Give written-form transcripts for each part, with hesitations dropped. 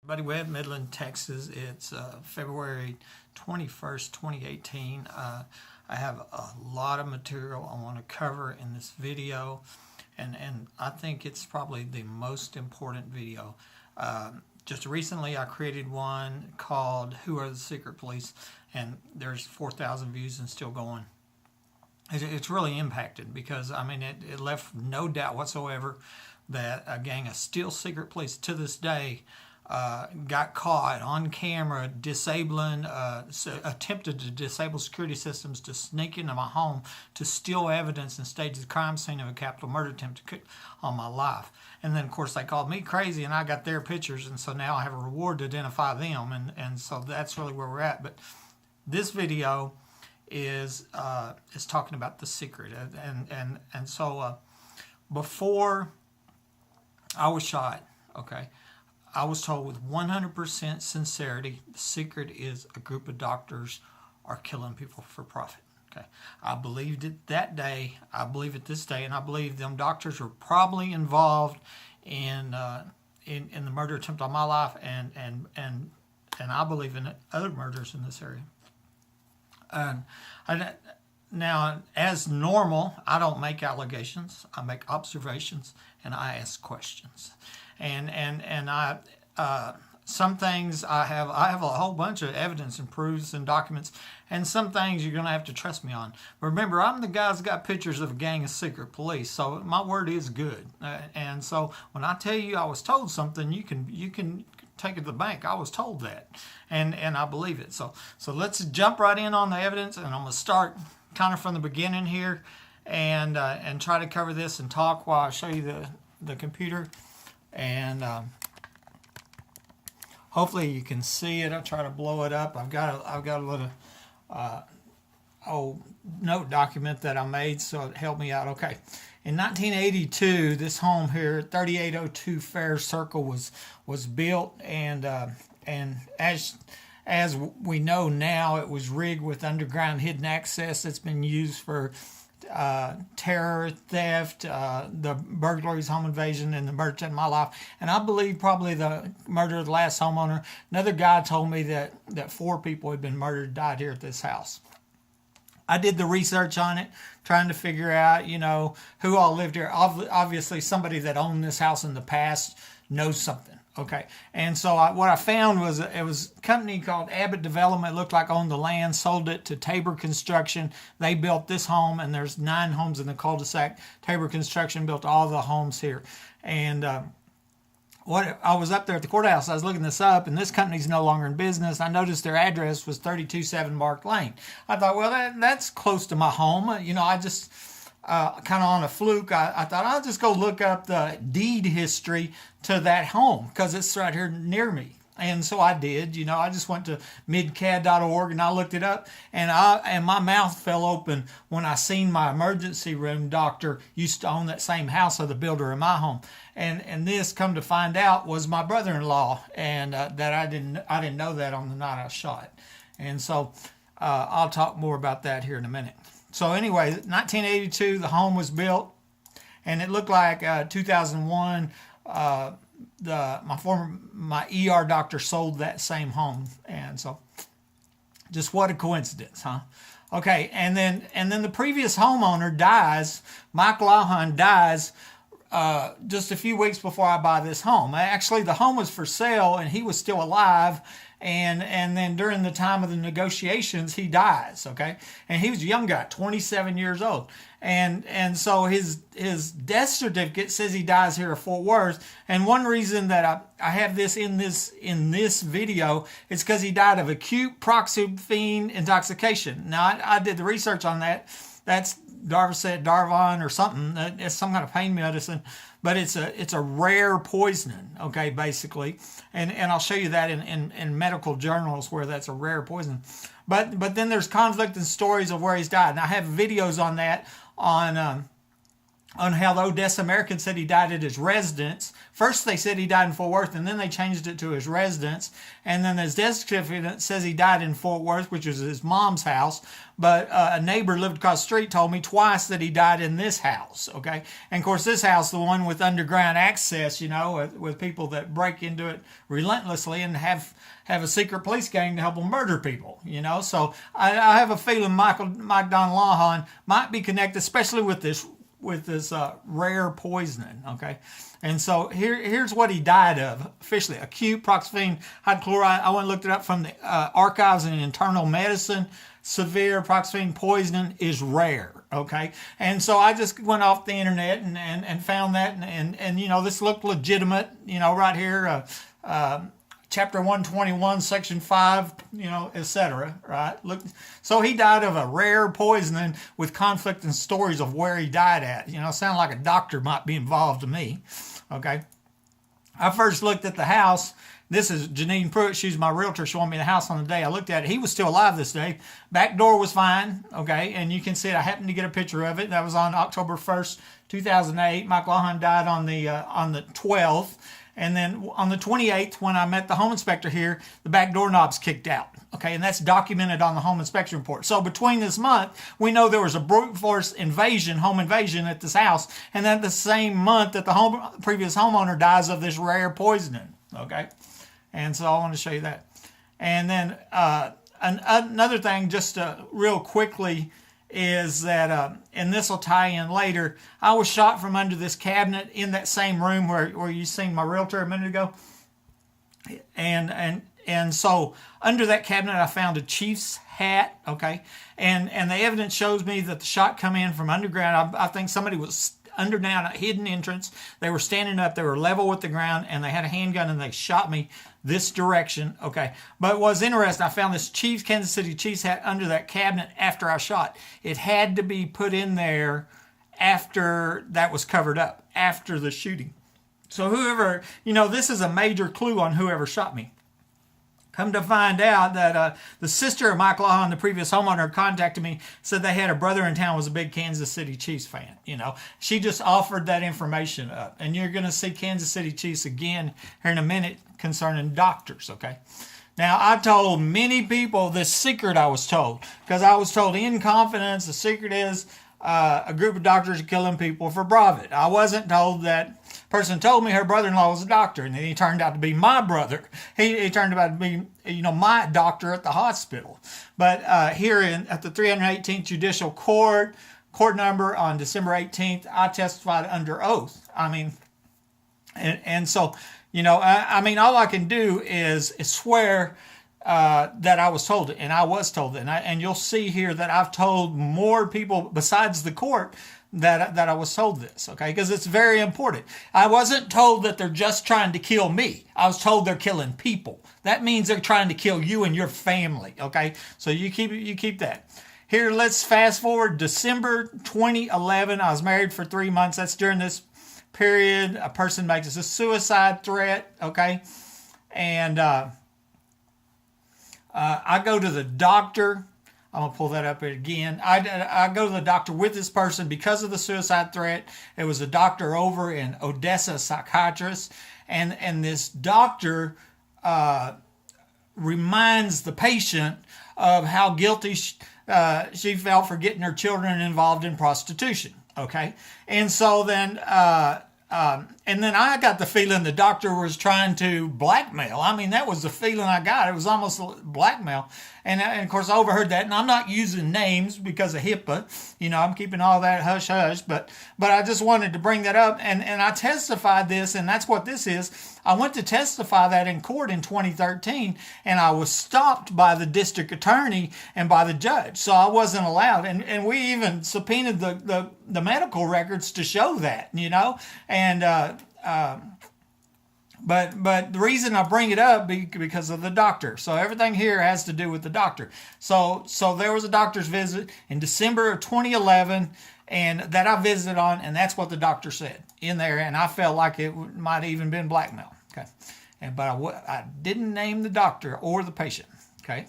Buddy Webb, Midland, Texas. It's February 21st, 2018. I have a lot of material I want to cover in this video, and I think it's probably the most important video. Just recently I created one called Who Are the Secret Police, and there's 4,000 views and still going. It's really impacted because, I mean, it left no doubt whatsoever that a gang of still secret police to this day got caught on camera disabling, attempted to disable security systems to sneak into my home to steal evidence and stage the crime scene of a capital murder attempt on my life. And then, of course, they called me crazy, and I got their pictures, and so now I have a reward to identify them, and so that's really where we're at. But this video is talking about the secret, and so before I was shot, okay, I was told with 100% sincerity, the secret is a group of doctors are killing people for profit. Okay, I believed it that day. I believe it this day, and I believe them doctors were probably involved in the murder attempt on my life, and I believe in other murders in this area. Now, as normal, I don't make allegations. I make observations, and I ask questions. And I some things I have a whole bunch of evidence and proofs and documents, and some things you're gonna have to trust me on. Remember, I'm the guy that's got pictures of a gang of secret police, so my word is good. And so when I tell you I was told something, you can take it to the bank. I was told that, and I believe it. So let's jump right in on the evidence, and I'm gonna start kind of from the beginning here, and try to cover this and talk while I show you the computer, and hopefully you can see it. I'll try to blow it up. I've got a little old note document that I made, so it helped me out. Okay, in 1982, this home here, 3802 Fair Circle, was built, and as we know now, it was rigged with underground hidden access that's been used for terror, theft, the burglaries, home invasion, and the murder in my life. And I believe probably the murder of the last homeowner. Another guy told me that 4 people had been murdered, died here at this house. I did the research on it, trying to figure out, who all lived here. Obviously, somebody that owned this house in the past knows something. Okay, and so what I found was it was a company called Abbott Development. It looked like owned the land, sold it to Tabor Construction. They built this home, and there's 9 homes in the cul-de-sac. Tabor Construction built all the homes here. And I was up there at the courthouse. I was looking this up, and this company's no longer in business. I noticed their address was 327 Mark Lane. I thought, well, that's close to my home. I just kind of on a fluke, I thought I'll just go look up the deed history to that home because it's right here near me. And so I did. I just went to midcad.org and I looked it up, and my mouth fell open when I seen my emergency room doctor used to own that same house of the builder in my home. And this, come to find out, was my brother-in-law, and that I didn't know that on the night I was shot. And so I'll talk more about that here in a minute. So anyway, 1982, the home was built, and it looked like 2001. My ER doctor sold that same home, and so just what a coincidence, huh? Okay, and then the previous homeowner dies. Mike Lawhon dies just a few weeks before I buy this home. Actually, the home was for sale, and he was still alive. And then during the time of the negotiations, he dies, okay? And he was a young guy, 27 years old. And so his death certificate says he dies here at Fort Worth. And one reason that I have this in this video is because he died of acute proxyphene intoxication. Now, I did the research on that. That's Darvon or something. It's some kind of pain medicine, but it's a rare poisoning, okay, basically. And I'll show you that in medical journals where that's a rare poison. But then there's conflict and stories of where he's died. And I have videos on that on on how the Odessa American said he died at his residence. First they said he died in Fort Worth, and then they changed it to his residence. And then his death certificate says he died in Fort Worth, which was his mom's house. But a neighbor lived across the street told me twice that he died in this house, okay? And of course this house, the one with underground access, with people that break into it relentlessly and have a secret police gang to help them murder people, So I have a feeling Mike Don Lawhon might be connected, especially with this rare poisoning, okay? And so here's what he died of officially: acute proxyphene hydrochloride. I went and looked it up from the archives in internal medicine. Severe proxyphene poisoning is rare, okay? And so I just went off the internet and found that, and this looked legitimate, right here, Chapter 121, Section 5, etc. Right? Look, so he died of a rare poisoning with conflicting stories of where he died at. Sounded like a doctor might be involved to me. Okay. I first looked at the house. This is Janine Pruitt. She's my realtor showing me the house on the day I looked at it. He was still alive this day. Back door was fine. Okay. And you can see it. I happened to get a picture of it. That was on October 1st, 2008. Mike Lawhon died on the 12th. And then on the 28th, when I met the home inspector here, the back doorknob's kicked out. Okay, and that's documented on the home inspection report. So between this month, we know there was a brute force home invasion at this house, and then the same month that the previous homeowner dies of this rare poisoning. Okay, and so I want to show you that. And then another thing, just real quickly, is that, and this will tie in later, I was shot from under this cabinet in that same room where you seen my realtor a minute ago. And so under that cabinet I found a chief's hat, okay? And the evidence shows me that the shot come in from underground. I think somebody was underground, a hidden entrance. They were standing up, they were level with the ground, and they had a handgun and they shot me this direction, okay? But what's interesting, I found this Kansas City Chiefs hat under that cabinet after I shot. It had to be put in there after that was covered up, after the shooting. So whoever, this is a major clue on whoever shot me. Come to find out that the sister of Mike Lawhon, the previous homeowner, contacted me, said they had a brother in town who was a big Kansas City Chiefs fan. She just offered that information up. And you're going to see Kansas City Chiefs again here in a minute concerning doctors, okay? Now, I told many people this secret I was told, because I was told in confidence the secret is a group of doctors are killing people for profit. I wasn't told that. Person told me her brother-in-law was a doctor, and then he turned out to be my brother. He turned out to be, my doctor at the hospital. But here at the 318th Judicial Court number on December 18th, I testified under oath. So, all I can do is swear that I was told it, and I was told it. And you'll see here that I've told more people besides the court that I was told this, okay? Because it's very important. I wasn't told that they're just trying to kill me. I was told they're killing people. That means they're trying to kill you and your family, okay? So you keep that. Here, let's fast forward December 2011. I was married for 3 months. That's during this period. A person makes a suicide threat, okay? And I go to the doctor. I'm going to pull that up again. I go to the doctor with this person because of the suicide threat. It was a doctor over in Odessa, a psychiatrist. And this doctor reminds the patient of how guilty she felt for getting her children involved in prostitution. Okay? And so then I got the feeling the doctor was trying to blackmail. That was the feeling I got. It was almost blackmail. And of course, I overheard that. And I'm not using names because of HIPAA. I'm keeping all that hush-hush. But I just wanted to bring that up. And I testified this, and that's what this is. I went to testify that in court in 2013, and I was stopped by the district attorney and by the judge. So I wasn't allowed. And we even subpoenaed the medical records to show that, And but the reason I bring it up because of the doctor. So everything here has to do with the doctor. So there was a doctor's visit in December of 2011, and that I visited on, and that's what the doctor said in there. And I felt like it might have even been blackmail. Okay, but I didn't name the doctor or the patient. Okay,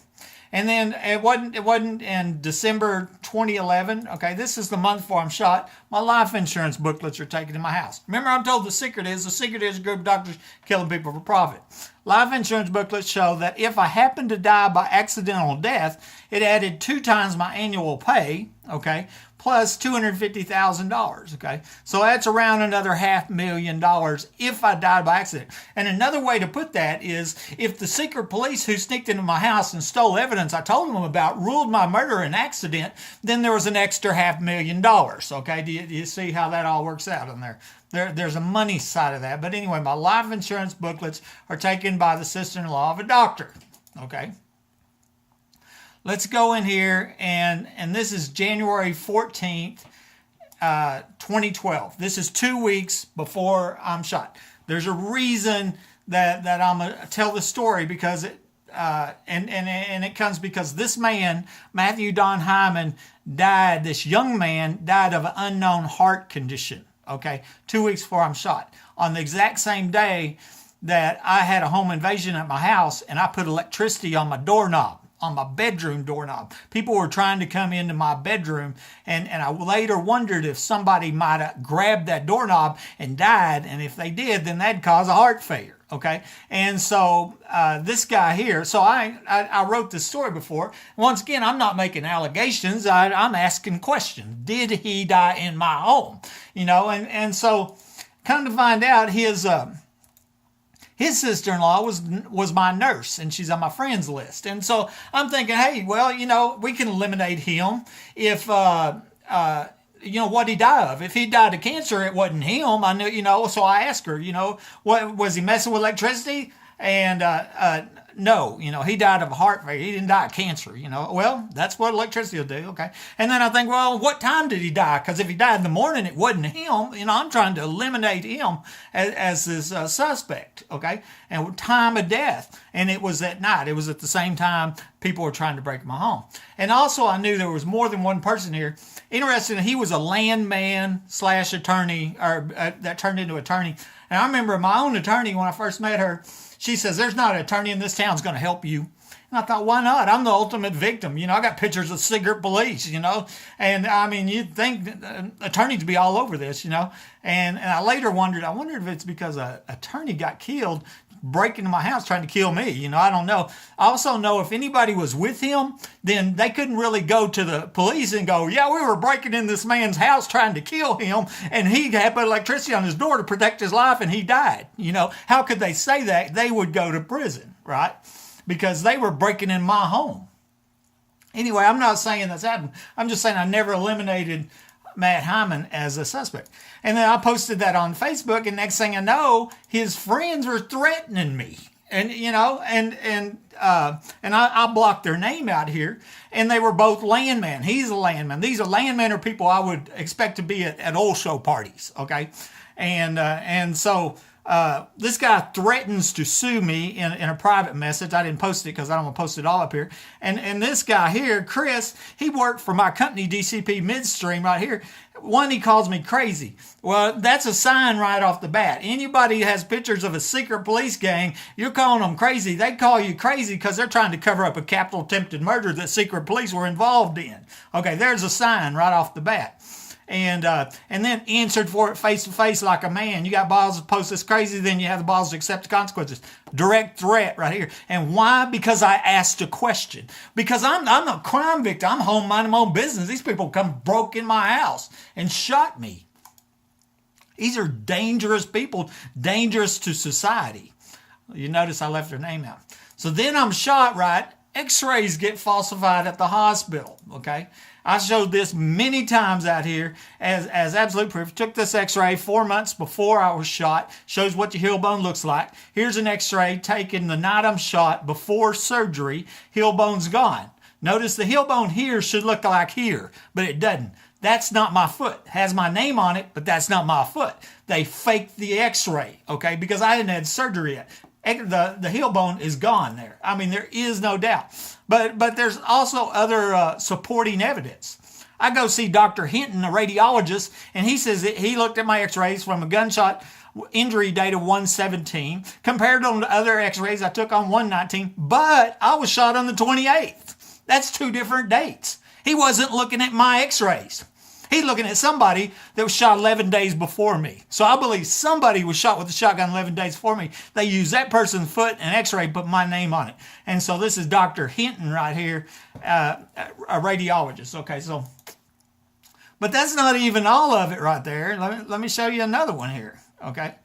And then it wasn't in December 2011. Okay, this is the month before I'm shot. My life insurance booklets are taken to my house. Remember, I'm told the secret is a group of doctors killing people for profit. Life insurance booklets show that if I happen to die by accidental death, it added 2 times my annual pay, okay, plus $250,000, okay? So that's around another $500,000 if I died by accident. And another way to put that is if the secret police who sneaked into my house and stole evidence I told them about ruled my murder an accident, then there was an extra $500,000, okay? Do you see how that all works out in there? There's a money side of that. But anyway, my life insurance booklets are taken by the sister-in-law of a doctor, okay? Let's go in here, and this is January 14th, 2012. This is 2 weeks before I'm shot. There's a reason that I'm going to tell the story because it comes because this man, Matthew Don Hyman, died. This young man died of an unknown heart condition, okay, 2 weeks before I'm shot. On the exact same day that I had a home invasion at my house and I put electricity on my doorknob, on my bedroom doorknob. People were trying to come into my bedroom, and I later wondered if somebody might have grabbed that doorknob and died, and if they did, then that'd cause a heart failure, okay? And so this guy here, so I wrote this story before. Once again, I'm not making allegations. I'm asking questions. Did he die in my home? You know, and so come to find out his sister-in-law was my nurse, and she's on my friends list. And so I'm thinking, hey, well, you know, we can eliminate him if, you know, what he died of. If he died of cancer, it wasn't him. I knew, you know, so I asked her, you know, what was he messing with electricity? And no, you know, he died of a heart failure. He didn't die of cancer, you know. Well, that's what electricity will do, okay? And then I think, well, what time did he die? Because if he died in the morning, it wasn't him. You know, I'm trying to eliminate him as this suspect, okay? And time of death. And it was at night. It was at the same time people were trying to break my home. And also I knew there was more than one person here. Interesting, he was a landman / attorney, or that turned into attorney. And I remember my own attorney, when I first met her, she says, there's not an attorney in this town that's going to help you. And I thought, why not? I'm the ultimate victim. You know, I got pictures of secret police, you know. And, I mean, you'd think attorneys would be all over this, you know. And I later wondered if it's because an attorney got killed breaking into my house trying to kill me. You know, I don't know. I also know if anybody was with him, then they couldn't really go to the police and go, yeah, we were breaking in this man's house trying to kill him, and he had put electricity on his door to protect his life, and he died. You know, how could they say that? They would go to prison, right? Because they were breaking in my home. Anyway, I'm not saying that's happened. I'm just saying I never eliminated Matt Hyman as a suspect. And then I posted that on Facebook, and next thing I know, his friends were threatening me. And, you know, and I blocked their name out here, and they were both landmen. He's a landman. These are landmen are people I would expect to be at oil show parties, okay? And so this guy threatens to sue me in a private message. I didn't post it because I don't want to post it all up here. And this guy here, Chris, he worked for my company, DCP Midstream, right here. One, he calls me crazy. Well, that's a sign right off the bat. Anybody who has pictures of a secret police gang, you're calling them crazy. They call you crazy because they're trying to cover up a capital attempted murder that secret police were involved in. Okay, there's a sign right off the bat. And then answered for it face to face like a man. You got balls to post this crazy, then you have the balls to accept the consequences. Direct threat right here. And why? Because I asked a question. Because I'm a crime victim. I'm home minding my own business. These people broke in my house and shot me. These are dangerous people, dangerous to society. You notice I left their name out. So then I'm shot, right? X-rays get falsified at the hospital, okay? I showed this many times out here as absolute proof. Took this x-ray 4 months before I was shot. Shows what the heel bone looks like. Here's an x-ray taken the night I'm shot before surgery. Heel bone's gone. Notice the heel bone here should look like here, but it doesn't. That's not my foot. It has my name on it, but that's not my foot. They faked the x-ray, okay, because I hadn't had surgery yet. The heel bone is gone there. I mean, there is no doubt. But there's also other supporting evidence. I go see Dr. Hinton, a radiologist, and he says that he looked at my x-rays from a gunshot injury date of 117, compared them to other x-rays I took on 119, but I was shot on the 28th. That's 2 different dates. He wasn't looking at my x-rays. He's looking at somebody that was shot 11 days before me. So I believe somebody was shot with a shotgun 11 days before me. They used that person's foot and x-ray, put my name on it. And so this is Dr. Hinton right here, a radiologist. Okay, so, but that's not even all of it right there. Let me show you another one here, okay?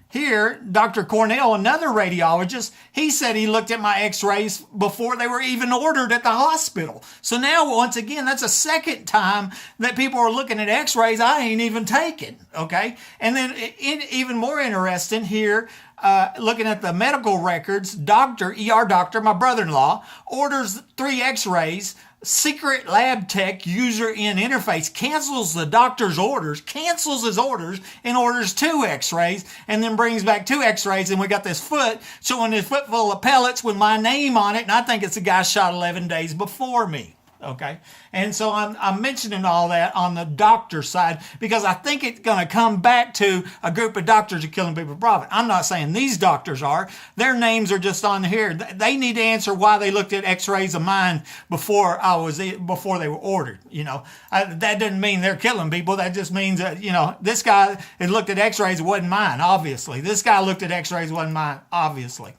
Here, Dr. Cornell, another radiologist, he said he looked at my x-rays before they were even ordered at the hospital. So now, once again, that's a second time that people are looking at x-rays I ain't even taken, okay? And then even more interesting here, looking at the medical records, ER doctor, my brother-in-law, orders 3 x-rays. Secret lab tech user in interface cancels the doctor's orders, cancels his orders, and orders 2 x-rays, and then brings back 2 x-rays, and we got this foot showing this foot full of pellets with my name on it, and I think it's a guy shot 11 days before me. Okay, and so I'm mentioning all that on the doctor side because I think it's going to come back to a group of doctors are killing people for profit. I'm not saying these doctors are. Their names are just on here. They need to answer why they looked at x-rays of mine before they were ordered. You know, that doesn't mean they're killing people. That just means that, you know, this guy had looked at x-rays, it wasn't mine, obviously. This guy looked at x-rays, it wasn't mine, obviously.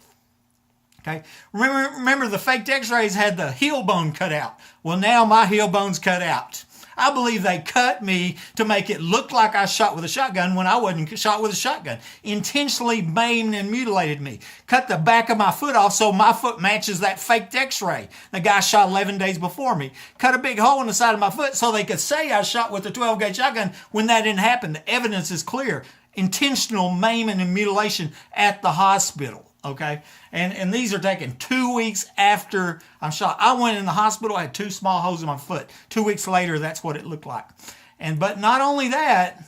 Okay. Remember the faked x-rays had the heel bone cut out. Well, now my heel bone's cut out. I believe they cut me to make it look like I shot with a shotgun when I wasn't shot with a shotgun. Intentionally maimed and mutilated me. Cut the back of my foot off so my foot matches that faked x-ray. The guy shot 11 days before me. Cut a big hole in the side of my foot so they could say I shot with a 12-gauge shotgun when that didn't happen. The evidence is clear. Intentional maiming and mutilation at the hospital. Okay, and these are taken 2 weeks after I'm shot. I went in the hospital, I had 2 small holes in my foot. 2 weeks later, that's what it looked like. But not only that,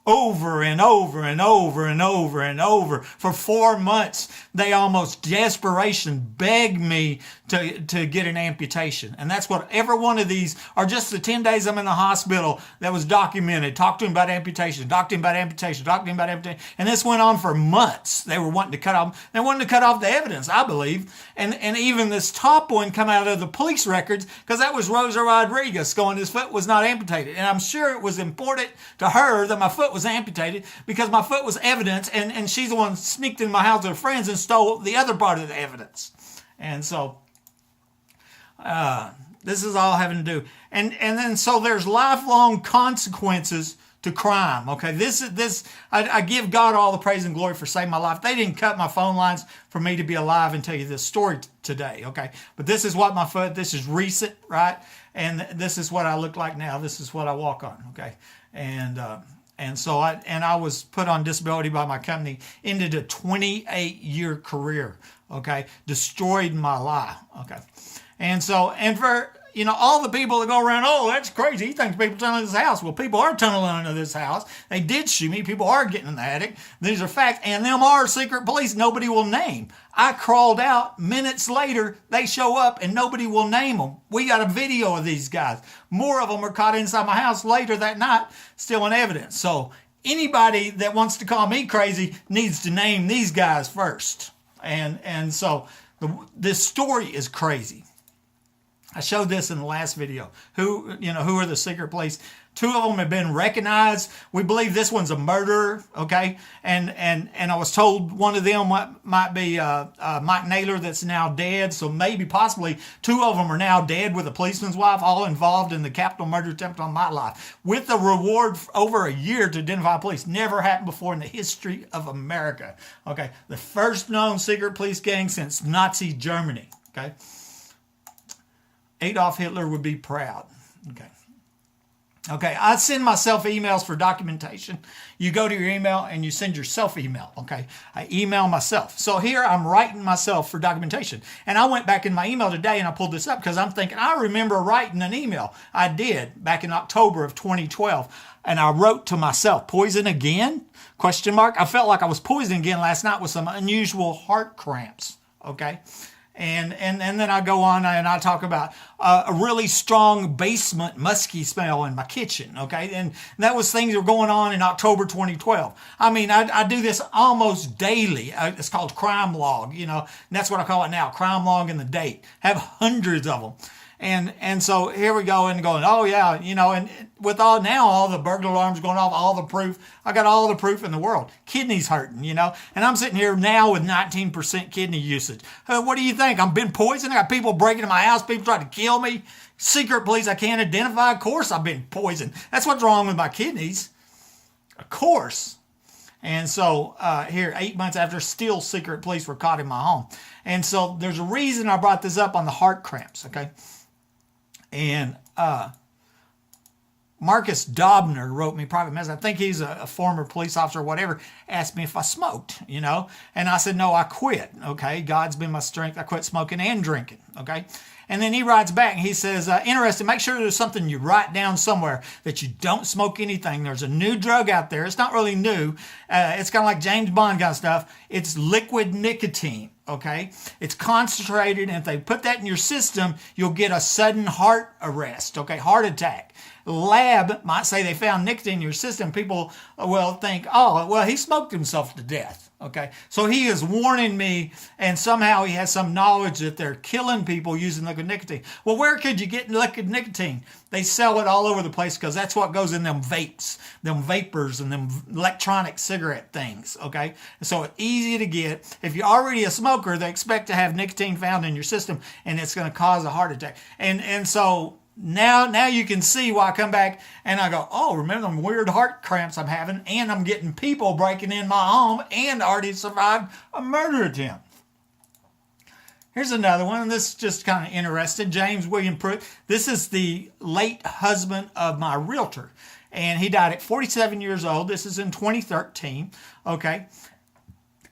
over and over and over and over and over for 4 months, they almost desperation begged me to get an amputation. And that's what every one of these are just the 10 days I'm in the hospital that was documented. Talked to him about amputation, talked to him about amputation, talked to him about amputation. And this went on for months. They were wanting to cut off, they wanted to cut off the evidence, I believe. And even this top one come out of the police records because that was Rosa Rodriguez going, his foot was not amputated. And I'm sure it was important to her that my foot was amputated because my foot was evidence and she's the one sneaked in my house with her friends and stole the other part of the evidence. And so this is all having to do. And then so there's lifelong consequences to crime. Okay, I give God all the praise and glory for saving my life. They didn't cut my phone lines for me to be alive and tell you this story today. Okay, but this is what this is recent, right? And this is what I look like now. This is what I walk on. Okay, and so I was put on disability by my company, ended a 28-year career. Okay, destroyed my life. Okay, and for all the people that go around, oh, that's crazy. He thinks people tunneling this house. Well, people are tunneling into this house. They did shoot me. People are getting in the attic. These are facts. And them are secret police nobody will name. I crawled out. Minutes later, they show up and nobody will name them. We got a video of these guys. More of them are caught inside my house later that night, still in evidence. So anybody that wants to call me crazy needs to name these guys first. And so this story is crazy. I showed this in the last video. Who are the secret police? 2 of them have been recognized. We believe this one's a murderer, okay? And I was told one of them might be Mike Naylor that's now dead. So maybe possibly 2 of them are now dead with a policeman's wife, all involved in the capital murder attempt on my life. With a reward for over a year to identify police. Never happened before in the history of America, okay? The first known secret police gang since Nazi Germany, okay? Adolf Hitler would be proud. Okay, I send myself emails for documentation. You go to your email and you send yourself email, okay? I email myself. So here I'm writing myself for documentation. And I went back in my email today and I pulled this up because I'm thinking, I remember writing an email I did back in October of 2012. And I wrote to myself, poison again? ? I felt like I was poisoned again last night with some unusual heart cramps, okay? And then I go on and I talk about a really strong basement musky smell in my kitchen, okay? And that was things that were going on in October 2012. I mean, I do this almost daily. It's called crime log, you know, and that's what I call it now, crime log and the date. Have hundreds of them. And so here we go and going, oh yeah, you know, and with all the burglar alarms going off, all the proof, I got all the proof in the world. Kidneys hurting, you know, and I'm sitting here now with 19% kidney usage. What do you think? I've been poisoned. I got people breaking into my house, people trying to kill me. Secret police I can't identify. Of course I've been poisoned. That's what's wrong with my kidneys. Of course. And so here, 8 months after, still secret police were caught in my home. And so there's a reason I brought this up on the heart cramps, okay? And Marcus Dobner wrote me a private message. I think he's a former police officer or whatever, asked me if I smoked, you know. And I said, no, I quit, okay? God's been my strength. I quit smoking and drinking, okay? And then he writes back and he says, interesting, make sure there's something you write down somewhere that you don't smoke anything. There's a new drug out there. It's not really new. It's kind of like James Bond kind of stuff. It's liquid nicotine. Okay, it's concentrated, and if they put that in your system, you'll get a sudden heart arrest, okay, heart attack. Lab might say they found nicotine in your system. People will think, oh, well, he smoked himself to death, okay? So he is warning me, and somehow he has some knowledge that they're killing people using liquid nicotine. Well, where could you get liquid nicotine? They sell it all over the place because that's what goes in them vapes, them vapors, and them electronic cigarette things, okay? So it's easy to get. If you're already a smoker, they expect to have nicotine found in your system, and it's going to cause a heart attack. And so now you can see why I come back and I go, oh, remember them weird heart cramps I'm having, and I'm getting people breaking in my home and already survived a murder attempt. Here's another one, and this is just kind of interesting. James William Pruitt. This is the late husband of my realtor, and he died at 47 years old. This is in 2013, okay?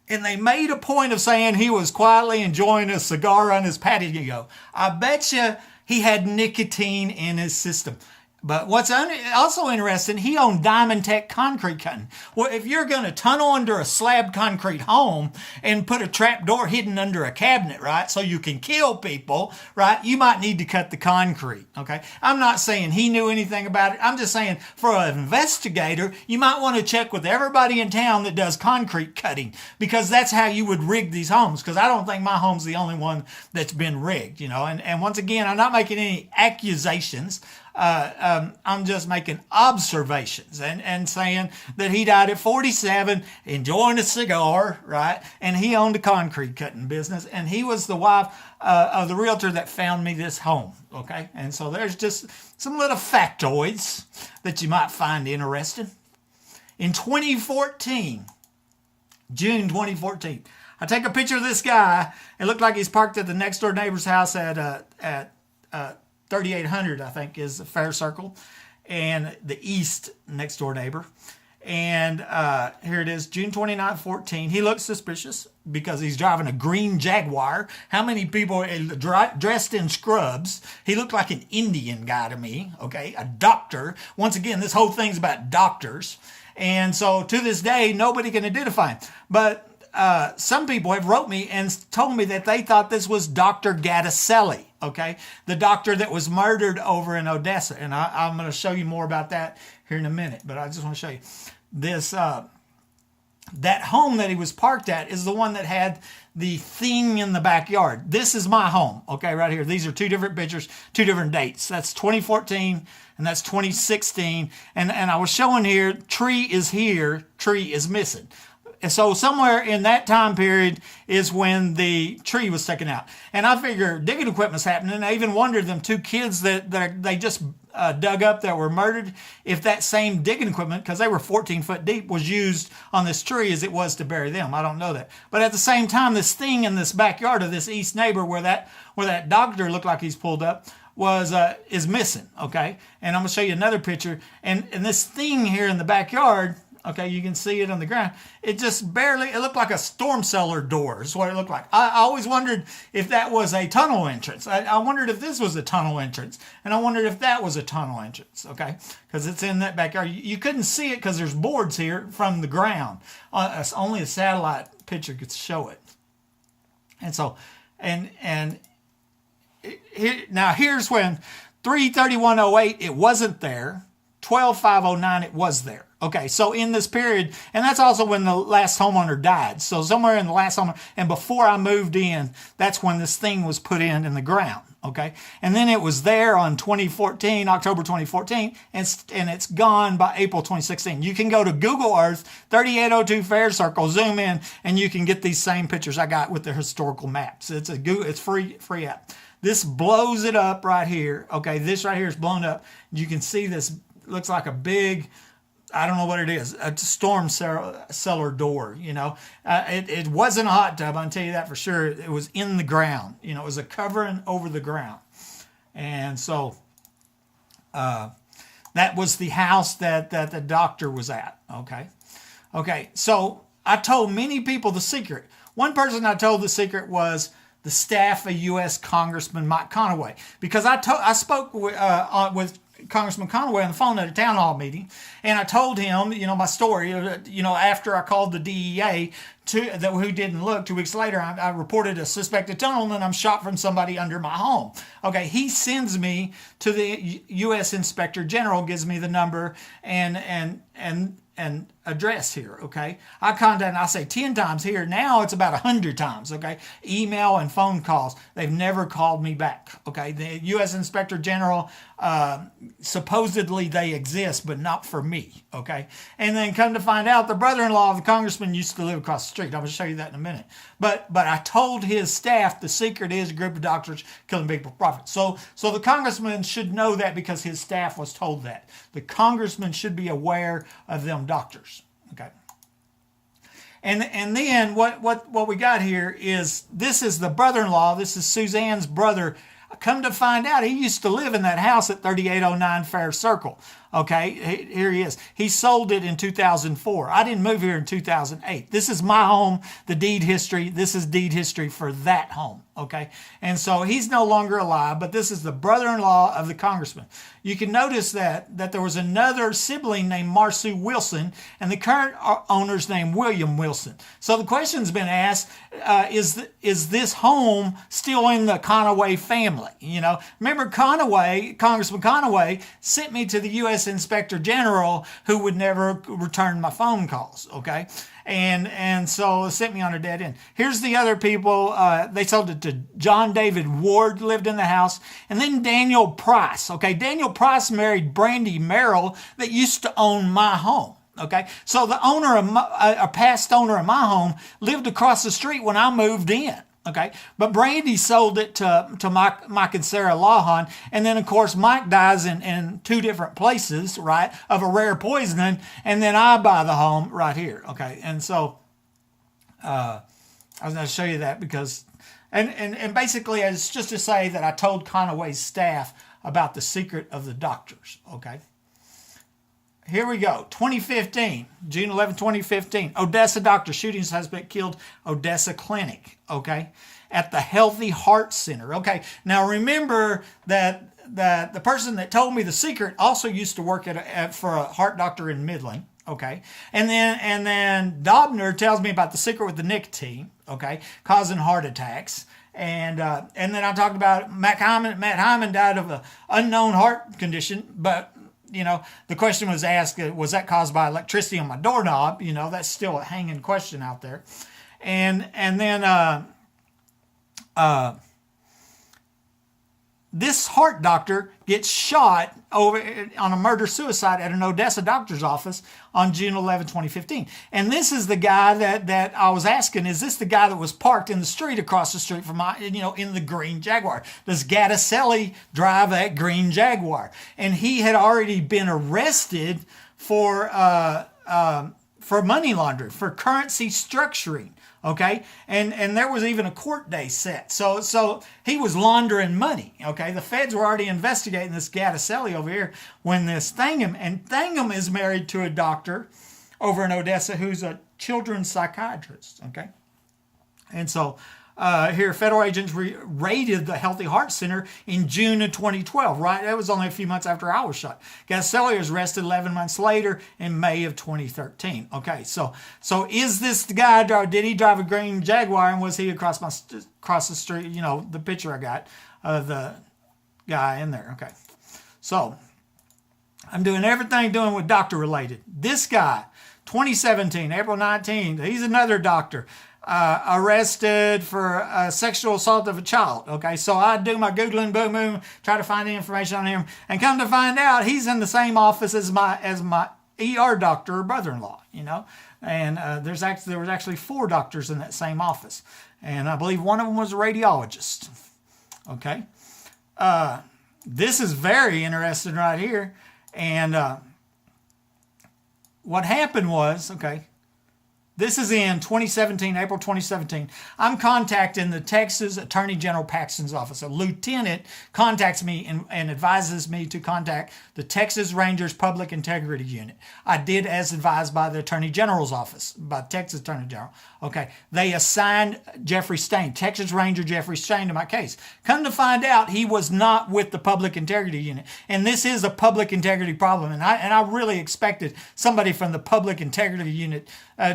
And they made a point of saying he was quietly enjoying a cigar on his patio. I bet you he had nicotine in his system. But what's also interesting, he owned Diamond Tech concrete cutting. Well, if you're going to tunnel under a slab concrete home and put a trap door hidden under a cabinet, right, so you can kill people, right, you might need to cut the concrete, okay? I'm not saying he knew anything about it. I'm just saying for an investigator, you might want to check with everybody in town that does concrete cutting, because that's how you would rig these homes, because I don't think my home's the only one that's been rigged, you know? And once again, I'm not making any accusations. I'm just making observations and saying that he died at 47, enjoying a cigar, right? And he owned a concrete cutting business, and he was the wife of the realtor that found me this home, okay? And so there's just some little factoids that you might find interesting. In 2014, June 2014, I take a picture of this guy. It looked like he's parked at the next door neighbor's house at 3800, I think, is the Fair Circle, and the east next door neighbor. And here it is, June 29, 14. He looks suspicious because he's driving a green Jaguar. How many people dressed in scrubs? He looked like an Indian guy to me, okay? A doctor. Once again, this whole thing's about doctors. And so to this day, nobody can identify him. But some people have wrote me and told me that they thought this was Dr. Gattiselli, okay? The doctor that was murdered over in Odessa. And I'm going to show you more about that here in a minute. But I just want to show you this. That home that he was parked at is the one that had the thing in the backyard. This is my home, okay, right here. These are two different pictures, two different dates. That's 2014 and that's 2016. And I was showing here, tree is here, tree is missing. And so somewhere in that time period is when the tree was taken out. And I figure digging equipment's happening. I even wondered them two kids that they just dug up that were murdered, if that same digging equipment, because they were 14 foot deep, was used on this tree as it was to bury them. I don't know that. But at the same time, this thing in this backyard of this east neighbor where that doctor looked like he's pulled up is missing, okay? And I'm going to show you another picture. And this thing here in the backyard, okay, you can see it on the ground. It just barely, it looked like a storm cellar door is what it looked like. I always wondered if that was a tunnel entrance. I wondered if this was a tunnel entrance. And I wondered if that was a tunnel entrance, okay? Because it's in that backyard. You couldn't see it because there's boards here from the ground. Only a satellite picture could show it. And so And now here's when 3/31/08 it wasn't there. 12/5/09 it was there. Okay, so in this period, and that's also when the last homeowner died. So somewhere in the last homeowner, and before I moved in, that's when this thing was put in the ground. Okay, and then it was there on October 2014, and it's gone by April 2016. You can go to Google Earth, 3802 Fair Circle, zoom in, and you can get these same pictures I got with the historical maps. It's free app. This blows it up right here. Okay, this right here is blown up. You can see this looks like a big, I don't know what it is, a storm cellar door, you know. It wasn't a hot tub, I can tell you that for sure. It was in the ground, you know, it was a covering over the ground. And so that was the house that the doctor was at, okay? Okay, so I told many people the secret. One person I told the secret was the staff of U.S. Congressman Mike Conaway, because I spoke with Congressman Conaway on the phone at a town hall meeting, and I told him, you know, my story. You know, after I called the DEA who didn't look, 2 weeks later, I reported a suspected tunnel, and I'm shot from somebody under my home. Okay, he sends me to the U.S. Inspector General, gives me the number and address here, okay? I contact, I say 10 times here. Now it's about 100 times, okay? Email and phone calls. They've never called me back, okay? The U.S. Inspector General, supposedly they exist, but not for me, okay? And then come to find out, the brother-in-law of the congressman used to live across the street. I'm going to show you that in a minute. But I told his staff the secret is a group of doctors killing people for profit. So the congressman should know that because his staff was told that. The congressman should be aware of them doctors. Okay. And then what we got here is, this is the brother-in-law. This is Suzanne's brother. Come to find out, he used to live in that house at 3809 Fair Circle. Okay, here he is. He sold it in 2004. I didn't move here in 2008. This is my home, the deed history. This is deed history for that home. Okay, and so he's no longer alive, but this is the brother-in-law of the congressman. You can notice that there was another sibling named Marsu Wilson, and the current owner's named William Wilson. So the question's been asked, is this home still in the Conaway family? You know, remember Congressman Conaway sent me to the U.S. Inspector General, who would never return my phone calls, okay? And so it sent me on a dead end. Here's the other people. They sold it to John David Ward, lived in the house. And then Daniel Price. Okay, Daniel Price married Brandy Merrill that used to own my home. Okay, so the owner of a past owner of my home lived across the street when I moved in. Okay, but Brandy sold it to Mike and Sarah Lawhon, and then of course Mike dies in two different places, right, of a rare poisoning, and then I buy the home right here. Okay, and so I was going to show you that because, and basically it's just to say that I told Conaway's staff about the secret of the doctors. Okay. Here we go. 2015, June 11, 2015. Odessa doctor shooting suspect killed Odessa clinic, okay, at the Healthy Heart Center. Okay, now remember that the person that told me the secret also used to work for a heart doctor in Midland, okay, and then Dobner tells me about the secret with the nicotine, okay, causing heart attacks. And then I talked about Matt Hyman died of an unknown heart condition, but you know, the question was asked, was that caused by electricity on my doorknob? You know, that's still a hanging question out there. And then this heart doctor gets shot over on a murder-suicide at an Odessa doctor's office on June 11, 2015. And this is the guy that I was asking, is this the guy that was parked in the street across the street from my, you know, in the green Jaguar? Does Gattiselli drive that green Jaguar? And he had already been arrested for money laundering, for currency structuring. Okay, and there was even a court day set. So he was laundering money. Okay, the feds were already investigating this Gattiselli over here when this Thangham is married to a doctor over in Odessa who's a children's psychiatrist. Okay, and so here, federal agents raided the Healthy Heart Center in June of 2012, right? That was only a few months after I was shot. Gaselli was arrested 11 months later in May of 2013. Okay, so is this the guy, did he drive a green Jaguar, and was he across the street, you know, the picture I got of the guy in there? Okay, so I'm doing everything with doctor related. This guy, 2017, April 19th, he's another doctor. Arrested for sexual assault of a child. Okay, so I do my Googling, boom, boom, try to find the information on him, and come to find out he's in the same office as my ER doctor or brother-in-law, you know. And there was actually 4 doctors in that same office, and I believe one of them was a radiologist. Okay, this is very interesting right here, and what happened was, okay, this is in 2017, April 2017. I'm contacting the Texas Attorney General Paxton's office. A lieutenant contacts me and advises me to contact the Texas Rangers Public Integrity Unit. I did as advised by the Attorney General's office, by Texas Attorney General. Okay, they assigned Jeffrey Stain, Texas Ranger Jeffrey Stain, to my case. Come to find out, he was not with the Public Integrity Unit, and this is a public integrity problem. And I really expected somebody from the Public Integrity Unit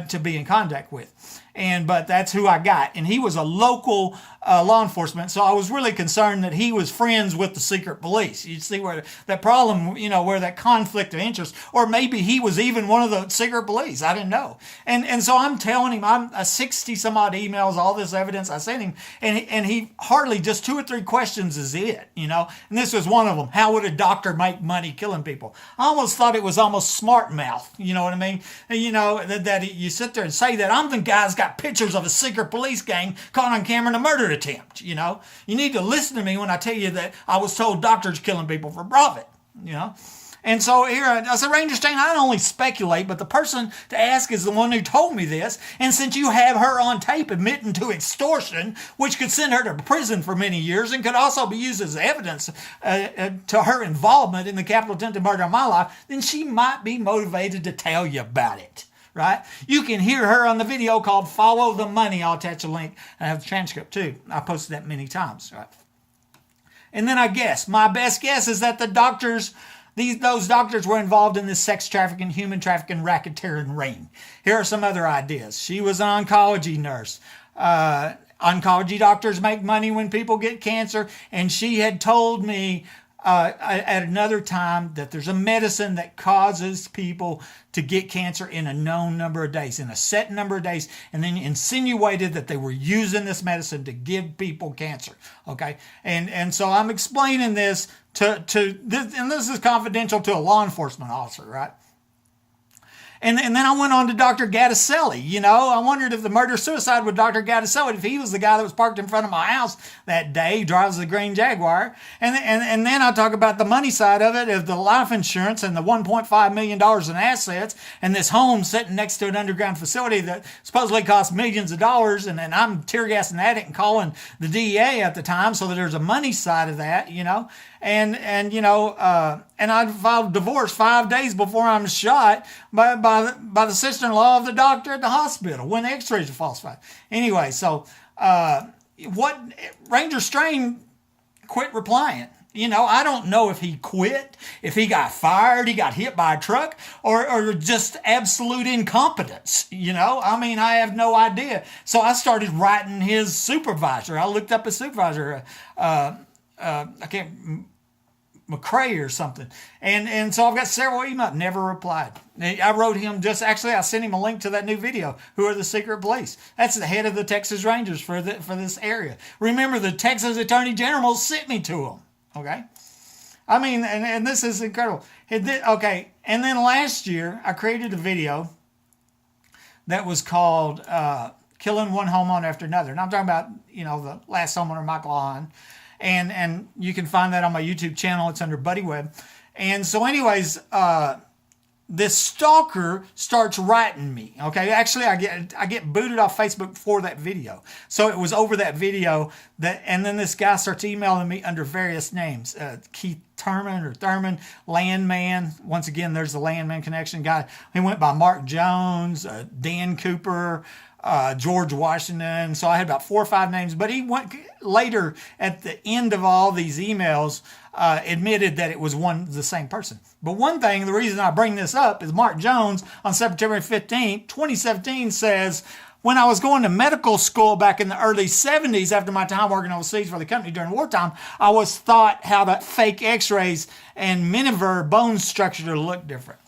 to be in contact with. But that's who I got. And he was a local law enforcement, so I was really concerned that he was friends with the secret police. You see where that problem, you know, where that conflict of interest, or maybe he was even one of the secret police. I didn't know. And so I'm telling him, I'm 60 some odd emails, all this evidence I sent him, and he hardly, just 2 or 3 questions is it, you know. And this was one of them. How would a doctor make money killing people? I almost thought it was almost smart mouth, you know what I mean? You know, that you sit there and say that I'm the guy's got pictures of a secret police gang caught on camera in a murder attempt, you know. You need to listen to me when I tell you that I was told doctors killing people for profit, you know. And so here, I said, Ranger Stain, I don't only speculate, but the person to ask is the one who told me this. And since you have her on tape admitting to extortion, which could send her to prison for many years and could also be used as evidence to her involvement in the capital attempted murder of my life, then she might be motivated to tell you about it. Right? You can hear her on the video called Follow the Money. I'll attach a link. I have the transcript too. I posted that many times. Right? And then my best guess is that the doctors, those doctors were involved in this sex trafficking, human trafficking, racketeering ring. Here are some other ideas. She was an oncology nurse. Oncology doctors make money when people get cancer. And she had told me at another time that there's a medicine that causes people to get cancer in a known number of days, in a set number of days, and then insinuated that they were using this medicine to give people cancer. Okay, and so I'm explaining this to this, and this is confidential to a law enforcement officer, right? And then I went on to Dr. Gattaselli. You know, I wondered if the murder-suicide with Dr. Gattaselli, if he was the guy that was parked in front of my house that day, drives the green Jaguar. And then I talk about the money side of it, of the life insurance and the $1.5 million in assets, and this home sitting next to an underground facility that supposedly costs millions of dollars. And I'm tear-gassing at it and calling the DEA at the time, so that there's a money side of that, you know. And I filed divorce 5 days before I'm shot by the sister-in-law of the doctor at the hospital when the x-rays were falsified. Anyway, so Ranger Stain quit replying. You know, I don't know if he quit, if he got fired, he got hit by a truck, or just absolute incompetence. You know, I mean, I have no idea. So I started writing his supervisor. I looked up his supervisor. McCrae or something. And so I've got several emails, never replied. I wrote him I sent him a link to that new video. Who are the secret police? That's the head of the Texas Rangers for this area. Remember, the Texas Attorney General sent me to him. Okay? I mean, and this is incredible. Okay, and then last year, I created a video that was called Killing One Homeowner After Another. And I'm talking about, you know, the last homeowner, Michael Hahn. And you can find that on my YouTube channel. It's under Buddy Webb. And so anyways, this stalker starts writing me. Okay, actually I get booted off Facebook for that video. So it was over that video and then this guy starts emailing me under various names. Keith Thurman, Landman. Once again, there's the Landman connection guy. He went by Mark Jones, Dan Cooper, George Washington. So I had about 4 or 5 names. But he went later at the end of all these emails, admitted that it was the same person. But one thing, the reason I bring this up is Mark Jones on September 15th, 2017 says, when I was going to medical school back in the early 70s, after my time working overseas for the company during wartime, I was taught how to fake x-rays and miniver bone structure to look different.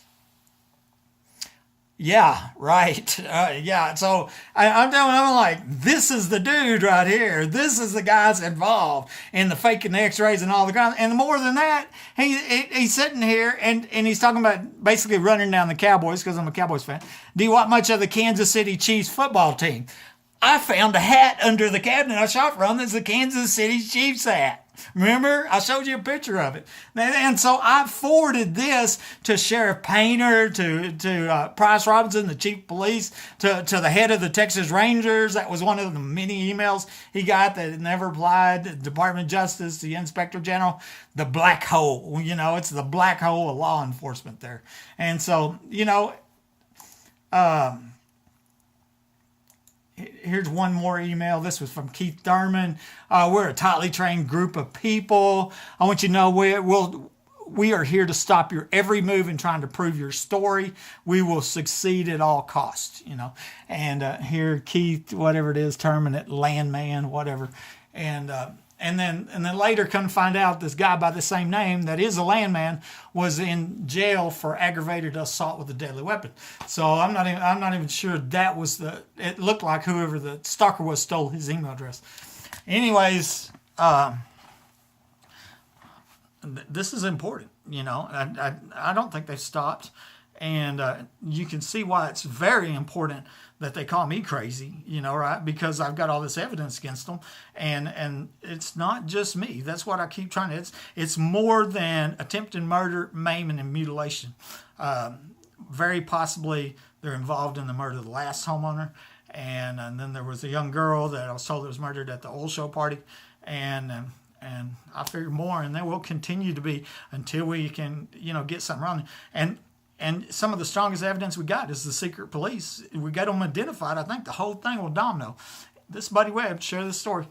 Yeah, right. Yeah. So I'm like, this is the dude right here. This is the guy's involved in the faking x-rays and all the guys. And more than that, he's sitting here and he's talking about basically running down the Cowboys, because I'm a Cowboys fan. Do you watch much of the Kansas City Chiefs football team? I found a hat under the cabinet I shot from that's the Kansas City Chiefs hat. Remember? I showed you a picture of it. And so I forwarded this to Sheriff Painter, to Price Robinson, the chief of police, to the head of the Texas Rangers. That was one of the many emails he got that never replied. The Department of Justice, the Inspector General, the black hole. It's the black hole of law enforcement there. And so, here's one more email. This was from Keith Thurman. We're a tightly trained group of people. I want you to know we are here to stop your every move in trying to prove your story. We will succeed at all costs, And here, Keith, whatever it is, Thurman at Landman, whatever. And then later come to find out this guy by the same name that is a landman was in jail for aggravated assault with a deadly weapon. So I'm not even sure that was it looked like whoever the stalker was stole his email address. Anyways, this is important. I don't think they've stopped. And you can see why it's very important that they call me crazy, right? Because I've got all this evidence against them, and it's not just me. That's what I keep trying to. It's more than attempted murder, maiming, and mutilation. Very possibly they're involved in the murder of the last homeowner, and then there was a young girl that I was told was murdered at the oil show party, and I figure more, and there will continue to be until we can, get something wrong. And some of the strongest evidence we got is the secret police. We got them identified. I think the whole thing will domino. This is Buddy Webb. Share this story.